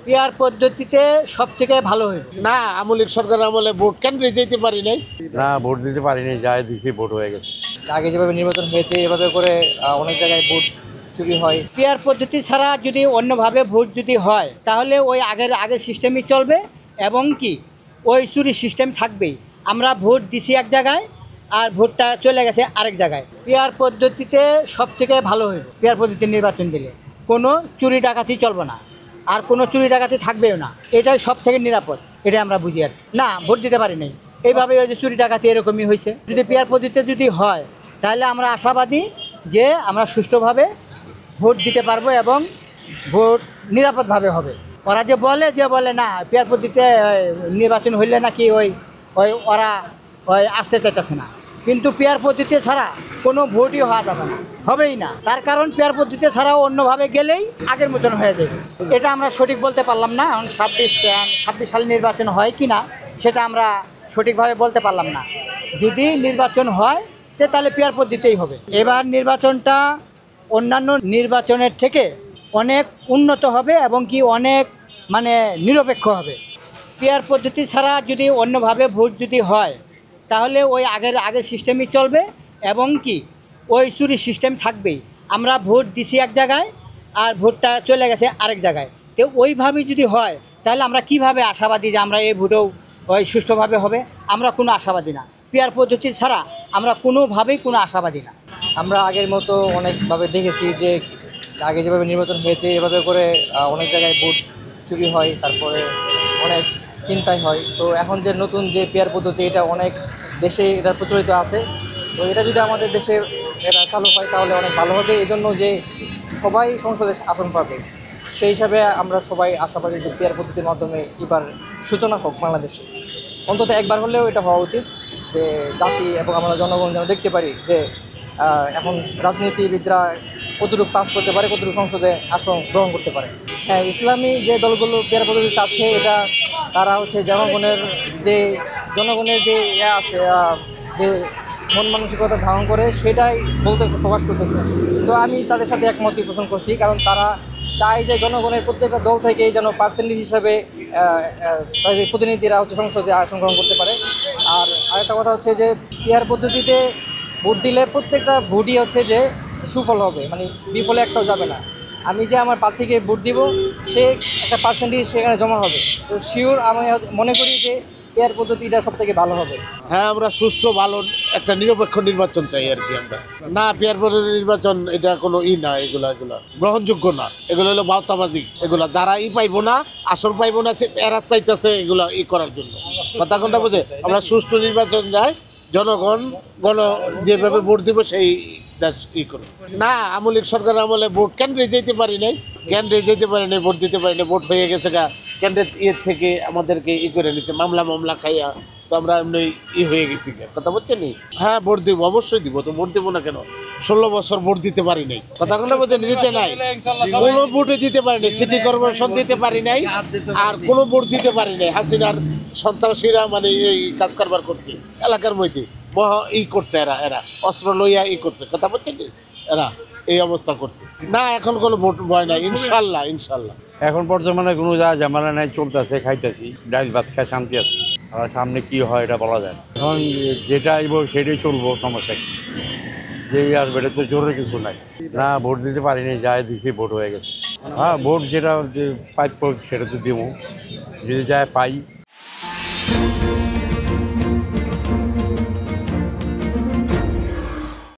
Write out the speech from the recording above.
PR পদ্ধতিতে সবথেকে ভালো হয়। না, আমলিক সরকার আমলে ভোট কেন্দ্রে যেতে পারি নাই। না, ভোট দিতে পারিনি, যাই দিছি ভোট হয়ে গেছে। আগে যেভাবে নির্বাচন হয়েছে এভাবে করে অনেক জায়গায় ভোট চুরি হয়। পিআর পদ্ধতি ছাড়া যদি অন্যভাবে ভোট যদি হয় তাহলে ওই আগের সিস্টেমই চলবে এবং কি ওই চুরি সিস্টেম থাকবেই। আমরা ভোট দিছি এক জায়গায় আর ভোটটা চলে গেছে আরেক জায়গায়। পিআর পদ্ধতিতে সবথেকে ভালো হয়। পিআর পদ্ধতির নির্বাচন দিলে কোনো চুরি ডাকাতি চলবে না, আর কোনো চুরি ডাকাতি থাকবেও না। এটাই সব থেকে নিরাপদ, এটা আমরা বুঝি। আর না, ভোট দিতে পারি নাই, এইভাবে ওই যে চুরি ডাকাতি এরকমই হয়েছে। যদি পিআর পদ্ধতিতে যদি হয় তাহলে আমরা আশাবাদী যে আমরা সুষ্ঠুভাবে ভোট দিতে পারবো এবং ভোট নিরাপদভাবে হবে। ওরা যে বলে না পিআর পদ্ধতিতে নির্বাচন হইলে নাকি ওই ওই ওরা ওই আসতে চাইতেছে না, কিন্তু পিআর পদ্ধতি ছাড়া কোনো ভোটই হওয়া যাবে না, হবেই না। তার কারণ পিআর পদ্ধতি ছাড়াও অন্যভাবে গেলেই আগের মতন হয়ে যাবে। এটা আমরা সঠিক বলতে পারলাম না। এখন 26 সালে নির্বাচন হয় কি না সেটা আমরা সঠিকভাবে বলতে পারলাম না। যদি নির্বাচন হয় তাহলে পিআর পদ্ধতিই হবে। এবার নির্বাচনটা অন্যান্য নির্বাচনের থেকে অনেক উন্নত হবে এবং কি অনেক নিরপেক্ষ হবে। পিআর পদ্ধতি ছাড়া যদি অন্যভাবে ভোট যদি হয় তাহলে ওই আগের সিস্টেমই চলবে এবং কি ওই চুরি সিস্টেম থাকবেই। আমরা ভোট দিছি এক জায়গায় আর ভোটটা চলে গেছে আরেক জায়গায়। তো ওইভাবে যদি হয় তাহলে আমরা কিভাবে আশাবাদী যে আমরা এই ভোটেও ওই সুষ্ঠুভাবে হবে? আমরা কোনো আশাবাদী না। পিআর পদ্ধতি ছাড়া আমরা কোনোভাবেই কোনো আশাবাদী না। আমরা আগের মতো অনেকভাবে দেখেছি যে আগে যেভাবে নির্বাচন হয়েছে এভাবে করে অনেক জায়গায় ভোট চুরি হয়, তারপরে অনেক চিন্তাই হয়। তো এখন যে নতুন যে পিআর পদ্ধতি এটা অনেক দেশে এটা প্রচলিত আছে। তো এটা যদি আমাদের দেশে এটা চালু হয় তাহলে অনেক ভালো হবে। এই জন্য যে সবাই সংসদে আসন পাবে, সেই হিসাবে আমরা সবাই আশাবাদী যে পিআর পদ্ধতির মাধ্যমে এবার সূচনা হোক বাংলাদেশে। অন্তত একবার হলেও এটা হওয়া উচিত, যে জাতি এবং আমরা জনগণ যেন দেখতে পারি যে এখন রাজনীতিবিদরা কতটুকু পাস করতে পারে, কতটুকু সংসদে আসন গ্রহণ করতে পারে। হ্যাঁ, ইসলামী যে দলগুলো পিআর পদ্ধতি চাচ্ছে এটা তারা হচ্ছে জনগণের যে আছে যে মন মানসিকতা ধারণ করে সেটাই প্রকাশ করতেছে। তো আমি তাদের সাথে একমতই পোষণ করছি, কারণ তারা চায় যে জনগণের প্রত্যেকটা দল থেকেই যেন পার্সেন্টেজ হিসাবে তাদের প্রতিনিধিরা হচ্ছে সংসদে আসন গ্রহণ করতে পারে। আর আরেকটা কথা হচ্ছে যে পিআর পদ্ধতিতে ভোট দিলে প্রত্যেকটা ভোটই হচ্ছে যে সুফল হবে, বিফলে একটাও যাবে না। আমি যে আমার প্রার্থীকে ভোট দিব সে একটা পার্সেন্টেজ সেখানে জমা হবে। তো শিওর আমি মনে করি যে পিআর পদ্ধতিটা সব থেকে ভালো হবে। হ্যাঁ, আমরা সুষ্ঠু ভালো একটা নিরপেক্ষ নির্বাচন চাই আর কি। আমরা না, পিআর পদ্ধতির নির্বাচন এটা কোনো না, এগুলা গ্রহণযোগ্য না। এগুলো হলো বাউতাবাজি। এগুলা যারা পাইবো না, আসন পাইবো না, এরা চাইতেছে এগুলা করার জন্য। কথা কোনটা বোঝে? আমরা সুষ্ঠু নির্বাচন চাই, জনগণ যেভাবে ভোট দিব সেই করবে। না, আমলিক সরকার আমলে ভোট কেন্দ্রে যেতে পারি নাই, ভোট দিতে পারি নাই। ভোট হয়ে গেছে কেন্দ্রের থেকে আমাদেরকে করে নিচ্ছে, মামলা খাইয়া। তো আমরা এমনি হয়ে গেছি। কথা বলছেন? হ্যাঁ, ভোট দিব, অবশ্যই দিব। তো ভোট দেবো না কেন? 16 বছর ভোট দিতে পারি নাই। কথা কোনটা বলছেন? দিতে নাই, কোনো ভোটে দিতে পারি নাই। সিটি কর্পোরেশন দিতে পারি নাই, আর কোনো ভোট দিতে পারি নাই। হাসিনার সন্ত্রাসীরা এই কাজ কারবার করছে এলাকার মধ্যে, করছে এরা অস্ত্র লইয়া করছে। কথা বলছেন? এরা এই অবস্থা করছে। না, এখন কোনো ভোট ভয় নাই, ইনশাল্লাহ। এখন বর্তমানে কোনো ঝামেলা নাই, চলতেছে, খাইতেছি, ডাল ভাত খায় শান্তি আছে। আর সামনে কি হয় এটা বলা যায় না। এখন যেটা আইব সেটাই চলবো, সমস্যা কি? যেই আসবে এটা তো জোরের কিছু নাই। না, ভোট দিতে পারিনি, যাই দিছি ভোট হয়ে গেছে। হ্যাঁ, ভোট যেটা পাই সেটা তো দিব, যদি যায় পাই